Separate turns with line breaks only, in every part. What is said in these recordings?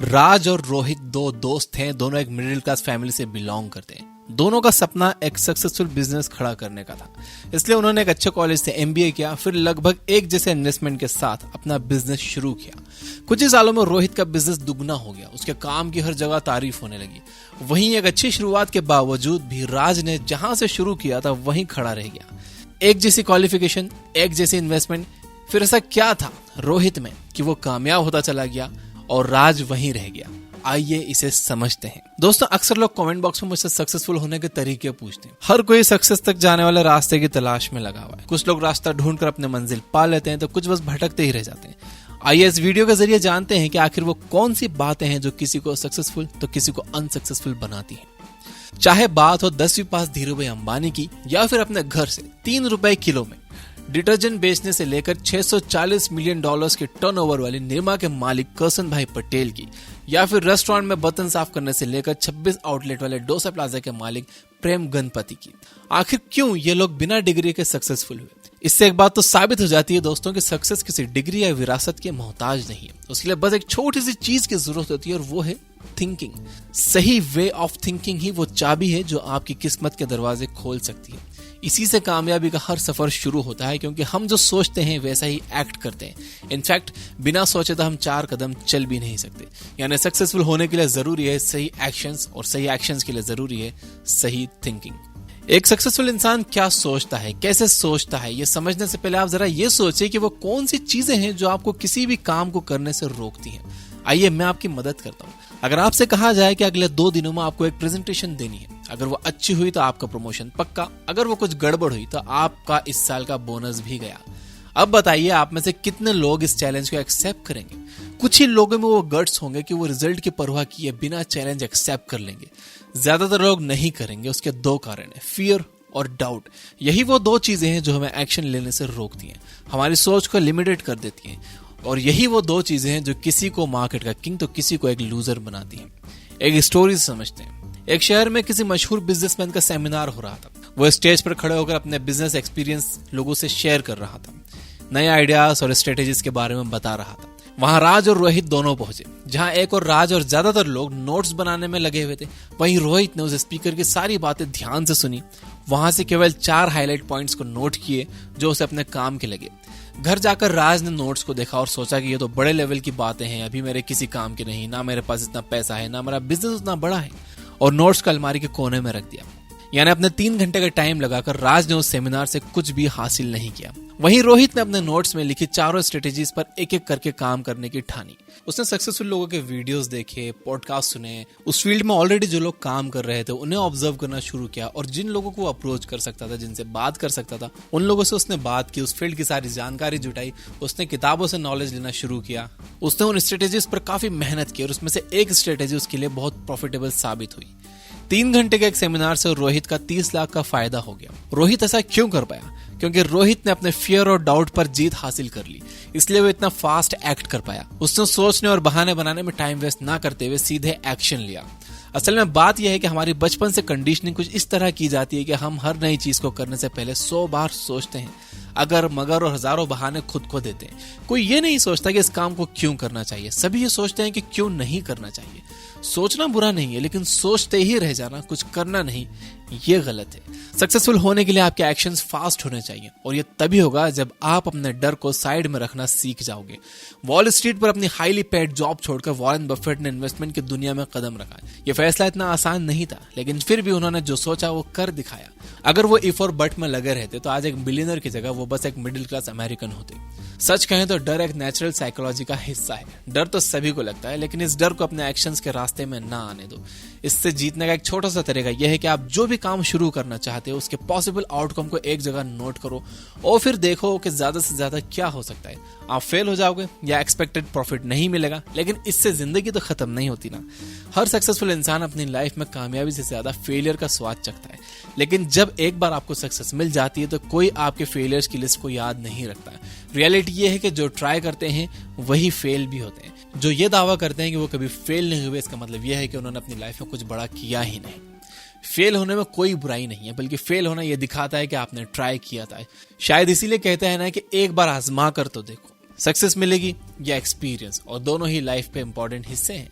राज और रोहित दो दोस्त हैं, दोनों एक मिडिल क्लास फैमिली से बिलोंग करते हैं। दोनों का सपना एक सक्सेसफुल बिजनेस खड़ा करने का था, इसलिए उन्होंने एक अच्छे कॉलेज से एमबीए किया, फिर लगभग एक जैसे इन्वेस्टमेंट के साथ अपना बिजनेस शुरू किया। कुछ ही सालों में रोहित का बिजनेस दुगना हो गया, उसके काम की हर जगह तारीफ होने लगी। वहीं एक अच्छी शुरुआत के बावजूद भी राज ने जहां से शुरू किया था वहीं खड़ा रह गया। एक जैसी क्वालिफिकेशन, एक जैसी इन्वेस्टमेंट, फिर ऐसा क्या था रोहित में कि वो कामयाब होता चला गया और राज वहीं रह गया। आइए इसे समझते हैं। दोस्तों, अक्सर लोग कमेंट बॉक्स में मुझसे सक्सेसफुल होने के तरीके पूछते हैं। हर कोई सक्सेस तक जाने वाले रास्ते की तलाश में लगा हुआ है। कुछ लोग रास्ता ढूंढकर अपने मंजिल पा लेते हैं तो कुछ बस भटकते ही रह जाते हैं। आइए इस वीडियो के जरिए जानते हैं कि आखिर वो कौन सी बातें हैं जो किसी को सक्सेसफुल तो किसी को अनसक्सेसफुल बनाती हैं। चाहे बात हो 10वीं पास धीरूभाई अंबानी की या फिर अपने घर से 3 रुपए किलो में डिटर्जेंट बेचने से लेकर $640 मिलियन के टर्नओवर वाली निरमा के मालिक करसन भाई पटेल की, या फिर रेस्टोरेंट में बर्तन साफ करने से लेकर 26 आउटलेट वाले डोसा प्लाजा के मालिक प्रेम गणपति की। आखिर क्यों ये लोग बिना डिग्री के सक्सेसफुल हुए? इससे एक बात तो साबित हो जाती है दोस्तों कि सक्सेस किसी डिग्री या विरासत के मोहताज नहीं है। उसके लिए बस एक छोटी सी चीज की जरूरत होती है और वो है थिंकिंग। सही वे ऑफ थिंकिंग ही वो चाबी है जो आपकी किस्मत के दरवाजे खोल सकती है। इसी से कामयाबी का हर सफर शुरू होता है, क्योंकि हम जो सोचते हैं वैसा ही एक्ट करते हैं। इनफैक्ट बिना सोचे तो हम 4 कदम चल भी नहीं सकते। यानी सक्सेसफुल होने के लिए जरूरी है सही एक्शंस, और सही एक्शंस के लिए जरूरी है सही थिंकिंग। एक सक्सेसफुल इंसान क्या सोचता है, कैसे सोचता है, ये समझने से पहले आप जरा ये सोचिए कि वो कौन सी चीजें हैं जो आपको किसी भी काम को करने से रोकती हैं। आइए मैं आपकी मदद करता हूँ। अगर आपसे कहा जाए कि अगले 2 दिनों में आपको एक प्रेजेंटेशन देनी है, अगर वो अच्छी हुई तो आपका प्रमोशन पक्का, अगर वो कुछ गड़बड़ हुई तो आपका इस साल का बोनस भी गया। अब बताइए आप में से कितने लोग इस चैलेंज को एक्सेप्ट करेंगे? कुछ ही लोगों में वो गट्स होंगे कि वो रिजल्ट की परवाह किए बिना चैलेंज एक्सेप्ट कर लेंगे। ज्यादातर लोग नहीं करेंगे। उसके 2 कारण है, फियर और डाउट। यही वो 2 चीजें हैं जो हमें एक्शन लेने से रोकती हैं, हमारी सोच को लिमिटेड कर देती हैं। और यही वो 2 चीजें हैं जो किसी को मार्केट का किंग तो किसी को एक लूजर बनाती हैं। एक स्टोरी समझते हैं। एक शहर में किसी मशहूर बिजनेसमैन का सेमिनार हो रहा था। वो स्टेज पर खड़े होकर अपने बिजनेस एक्सपीरियंस लोगों से शेयर कर रहा था, नए आइडियाज और स्ट्रेटेजीज के बारे में बता रहा था। वहां राज और रोहित दोनों पहुंचे। जहां एक और राज और ज्यादातर लोग नोट्स बनाने में लगे हुए थे, वहीं रोहित ने उस स्पीकर की सारी बातें ध्यान से सुनी। वहां से केवल 4 हाईलाइट पॉइंट्स को नोट किए जो उसे अपने काम के लगे। घर जाकर राज ने नोट्स को देखा और सोचा कि ये तो बड़े लेवल की बातें हैं, अभी मेरे किसी काम की नहीं, ना मेरे पास इतना पैसा है, ना मेरा बिजनेस उतना बड़ा है, और नोट्स को अलमारी के कोने में रख दिया। यानी अपने 3 घंटे का टाइम लगाकर राज ने उस सेमिनार से कुछ भी हासिल नहीं किया। वहीं रोहित ने अपने नोट्स में लिखी 4 स्ट्रेटेजीज पर एक-एक करके काम करने की ठानी। उसने सक्सेसफुल लोगों के वीडियोस देखे, पॉडकास्ट सुने, उस फील्ड में ऑलरेडी जो लोग काम कर रहे थे उन्हें ऑब्जर्व करना शुरू किया, और जिन लोगों को अप्रोच कर सकता था, जिनसे बात कर सकता था, उन लोगों से उसने बात की, उस फील्ड की सारी जानकारी जुटाई। उसने किताबों से नॉलेज लेना शुरू किया। उसने उन स्ट्रेटेजीज पर काफी मेहनत की और उसमें से एक स्ट्रेटेजी उसके लिए बहुत प्रॉफिटेबल साबित हुई। 3 घंटे के एक सेमिनार से रोहित का 30 लाख का फायदा हो गया। रोहित ऐसा क्यों कर पाया? क्योंकि रोहित ने अपने फियर और डाउट पर जीत हासिल कर ली, इसलिए वो इतना फास्ट एक्ट कर पाया। उसने सोचने और बहाने बनाने में टाइम वेस्ट ना करते हुए सीधे एक्शन लिया। असल में बात यह है कि हमारी बचपन से कंडीशनिंग कुछ इस तरह की जाती है कि हम हर नई चीज को करने से पहले 100 बार सोचते हैं, अगर मगर और हजारों बहाने खुद को देते हैं। कोई ये नहीं सोचता कि इस काम को क्यों करना चाहिए, सभी ये सोचते हैं कि क्यों नहीं करना चाहिए। सोचना बुरा नहीं है, लेकिन सोचते ही रह जाना, कुछ करना नहीं, ये गलत है। सक्सेसफुल होने के लिए आपके एक्शंस फास्ट होने चाहिए, और ये तभी होगा जब आप अपने डर को साइड में रखना सीख जाओगे। वॉल स्ट्रीट पर अपनी हाईली पेड जॉब छोड़कर वॉरेन बफेट ने इन्वेस्टमेंट की दुनिया में कदम रखा। ये फैसला इतना आसान नहीं था, लेकिन फिर भी उन्होंने जो सोचा वो कर दिखाया। अगर वो इफ और बट में लगे रहते तो आज एक बिलियनर की जगह वो बस एक मिडिल क्लास अमेरिकन होते। सच कहें तो डर एक नेचुरल साइकोलॉजी का हिस्सा है। डर तो सभी को लगता है, लेकिन इस डर को अपने एक्शंस के रास्ते में ना आने दो। इससे जीतने का एक छोटा सा तरीका यह है कि आप जो भी काम शुरू करना चाहते हो उसके पॉसिबल आउटकम को एक जगह नोट करो और फिर देखो कि ज्यादा से ज्यादा क्या हो सकता है। आप फेल हो जाओगे या एक्सपेक्टेड प्रॉफिट नहीं मिलेगा, लेकिन इससे जिंदगी तो खत्म नहीं होती ना। हर सक्सेसफुल इंसान अपनी लाइफ में कामयाबी से ज्यादा फेलियर का स्वाद चखता है, लेकिन जब एक बार आपको सक्सेस मिल जाती है तो कोई आपके फेलियर्स की लिस्ट को याद नहीं रखता। रियलिटी ये है कि जो ट्राई करते हैं वही फेल भी होते हैं। जो ये दावा करते हैं कि वो कभी फेल नहीं हुए, इसका मतलब यह है कि उन्होंने अपनी लाइफ में कुछ बड़ा किया ही नहीं। फेल होने में कोई बुराई नहीं है, बल्कि फेल होना यह दिखाता है कि आपने ट्राई किया था। शायद इसीलिए कहते हैं ना कि एक बार आजमा कर तो देखो। सक्सेस मिलेगी या एक्सपीरियंस, और दोनों ही लाइफ पे इंपॉर्टेंट हिस्से हैं।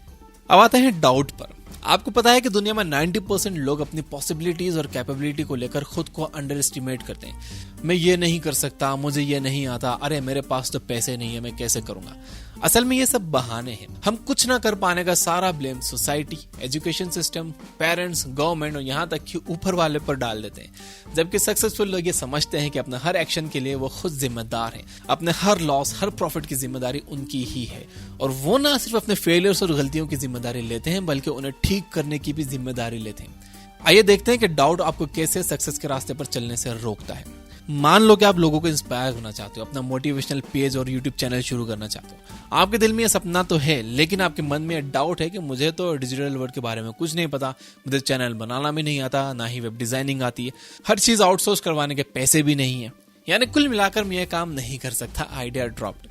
अब आते हैं डाउट पर। आपको पता है कि दुनिया में 90% लोग अपनी पॉसिबिलिटीज और कैपेबिलिटी को लेकर खुद को अंडर एस्टिमेट करते हैं। मैं ये नहीं कर सकता, मुझे ये नहीं आता, अरे मेरे पास तो पैसे नहीं है, मैं कैसे करूंगा। असल में ये सब बहाने हैं। हम कुछ ना कर पाने का सारा blame society, education system, parents, government और यहाँ तक कि ऊपर वाले पर डाल देते हैं। जबकि सक्सेसफुल लोग ये समझते हैं कि अपने हर एक्शन के लिए वो खुद जिम्मेदार हैं। अपने हर लॉस, हर प्रॉफिट की जिम्मेदारी उनकी ही है। और वो ना सिर्फ अपने फेलियर्स और गलतियों की जिम्मेदारी लेते हैं, बल्कि उन्हें ठीक करने की भी जिम्मेदारी लेते हैं। आइए देखते हैं कि डाउट आपको कैसे सक्सेस के रास्ते पर चलने से रोकता है। मान लो कि आप लोगों को इंस्पायर होना चाहते हो, अपना मोटिवेशनल पेज और यूट्यूब चैनल शुरू करना चाहते हो। आपके दिल में ये सपना तो है, लेकिन आपके मन में एक डाउट है कि मुझे तो डिजिटल वर्ल्ड के बारे में कुछ नहीं पता, मुझे चैनल बनाना भी नहीं आता, ना ही वेब डिजाइनिंग आती है, हर चीज आउटसोर्स करवाने के पैसे भी नहीं है, यानी कुल मिलाकर मैं ये काम नहीं कर सकता। Idea dropped.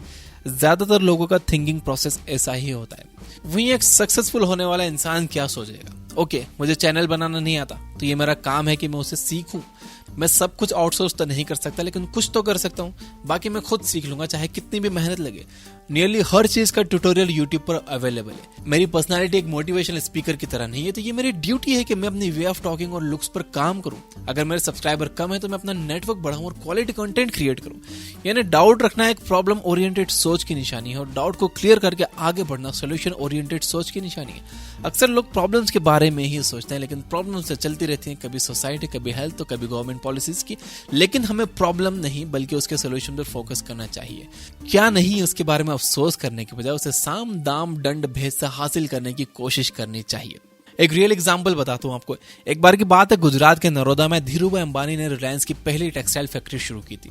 ज्यादातर लोगों का थिंकिंग प्रोसेस ऐसा ही होता है। वहीं एक सक्सेसफुल होने वाला इंसान क्या सोचेगा, ओके, मुझे चैनल बनाना नहीं आता, तो ये मेरा काम है कि मैं उसे सीखूं। मैं सब कुछ आउटसोर्स तो नहीं कर सकता, लेकिन कुछ तो कर सकता हूँ, बाकी मैं खुद सीख लूंगा, चाहे कितनी भी मेहनत लगे। नियरली हर चीज का ट्यूटोरियल यूट्यूब पर अवेलेबल है। मेरी पर्सनालिटी एक मोटिवेशनल स्पीकर की तरह नहीं है, तो ये मेरी ड्यूटी है कि मैं अपनी वे ऑफ टॉकिंग और लुक्स पर काम करूं। अगर मेरे सब्सक्राइबर कम है तो मैं अपना नेटवर्क बढ़ाऊं और क्वालिटी कंटेंट क्रिएट करूं। यानी डाउट रखना एक प्रॉब्लम ओरिएंटेड सोच की निशानी है, और डाउट को क्लियर करके आगे बढ़ना सोल्यूशन ओरिएंटेड सोच की निशानी है। अक्सर लोग प्रॉब्लम्स के बारे में ही सोचते हैं, लेकिन प्रॉब्लम्स से चलती रहती हैं, कभी सोसाइटी, कभी हेल्थ, तो कभी गवर्नमेंट पॉलिसीज की। लेकिन हमें प्रॉब्लम नहीं, बल्कि उसके सोल्यूशन पर फोकस करना चाहिए। क्या नहीं, उसके बारे में अफसोस करने के बजाय उसे साम दाम दंड भेद से हासिल करने की कोशिश करनी चाहिए। एक रियल एग्जांपल बताता हूं आपको। एक बार की बात है, गुजरात के नरोदा में धीरूभाई अंबानी ने रिलायंस की पहली टेक्सटाइल फैक्ट्री शुरू की थी।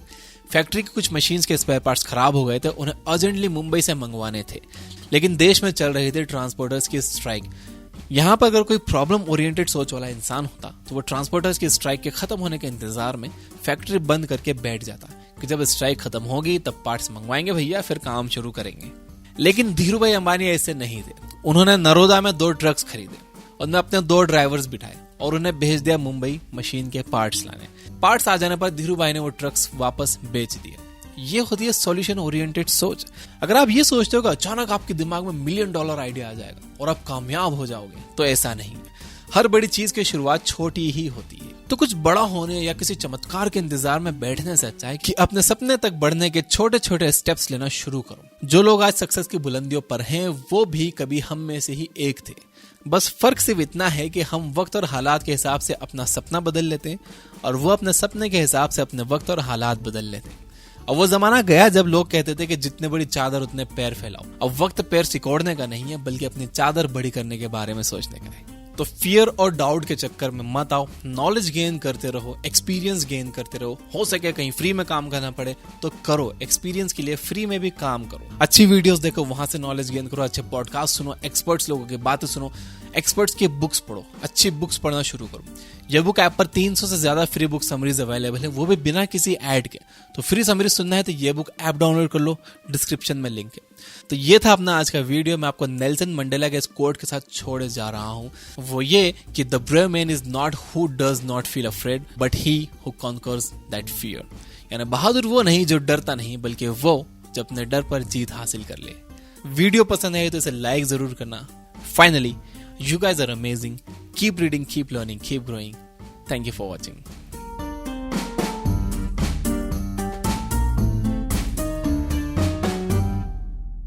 फैक्ट्री की कुछ मशीन्स के स्पेयर पार्ट्स खराब हो गए थे, उन्हें अर्जेंटली मुंबई से मंगवाने थे, लेकिन देश में चल रही थी ट्रांसपोर्टर्स की स्ट्राइक। यहाँ पर अगर कोई प्रॉब्लम ओरिएंटेड सोच वाला इंसान होता तो वो ट्रांसपोर्टर्स की स्ट्राइक के खत्म होने के इंतजार में फैक्ट्री बंद करके बैठ जाता कि जब स्ट्राइक खत्म होगी तब पार्ट्स मंगवाएंगे भैया, फिर काम शुरू करेंगे। लेकिन धीरूभाई अंबानी ऐसे नहीं थे। उन्होंने नरोदा में 2 ट्रक्स खरीदे, उनमें अपने 2 ड्राइवर्स बिठाए और उन्हें भेज दिया मुंबई मशीन के पार्ट्स लाने। पार्ट्स आ जाने पर धीरूभाई ने वो ट्रक्स वापस बेच दिए। ये होती है सॉल्यूशन ओरिएंटेड सोच। अगर आप ये सोचते हो कि अचानक आपके दिमाग में $1 मिलियन आइडिया आ जाएगा और आप कामयाब हो जाओगे, तो ऐसा नहीं है। हर बड़ी चीज की शुरुआत छोटी ही होती है। तो कुछ बड़ा होने या किसी चमत्कार के इंतजार में बैठने से अच्छा है कि अपने सपने तक बढ़ने के छोटे छोटे स्टेप्स लेना शुरू करो। जो लोग आज सक्सेस की बुलंदियों पर हैं, वो भी कभी हम में से ही एक थे। बस फर्क सिर्फ इतना है कि हम वक्त और हालात के हिसाब से अपना सपना बदल लेते हैं, और वो अपने सपने के हिसाब से अपने वक्त और हालात बदल लेते हैं। अब वो जमाना गया जब लोग कहते थे कि जितने बड़ी चादर उतने पैर फैलाओ। अब वक्त पैर सिकोड़ने का नहीं है, बल्कि अपनी चादर बड़ी करने के बारे में सोचने का है। तो फियर और डाउट के चक्कर में मत आओ, नॉलेज गेन करते रहो, एक्सपीरियंस गेन करते रहो। हो सके कहीं फ्री में काम करना पड़े तो करो, एक्सपीरियंस के लिए फ्री में भी काम करो। अच्छी वीडियोस देखो, वहां से नॉलेज गेन करो, अच्छे पॉडकास्ट सुनो, एक्सपर्ट्स लोगों की बातें सुनो, एक्सपर्ट्स की बुक्स पढ़ो, अच्छी बुक्स पढ़ना शुरू करो। ये बुक ऐप पर 300 से ज्यादा फ्री बुक समरीज अवेलेबल है, वो भी बिना किसी ऐड के। तो फ्री समरीज सुनना है तो ये बुक ऐप डाउनलोड कर लो, डिस्क्रिप्शन में लिंक है। तो ये था अपना आज का वीडियो। मैं आपको नेल्सन मंडेला के इस कोट के साथ छोड़े जा रहा हूं, वो ये कि the brave man is not who does not feel afraid, but he who conquers that fear. यानी बहादुर वो नहीं जो डरता नहीं, बल्कि वो जो अपने डर पर जीत हासिल कर ले। वीडियो पसंद है तो इसे लाइक जरूर करना। Finally, you guys are amazing. Keep reading, keep learning, keep growing. Thank you for watching.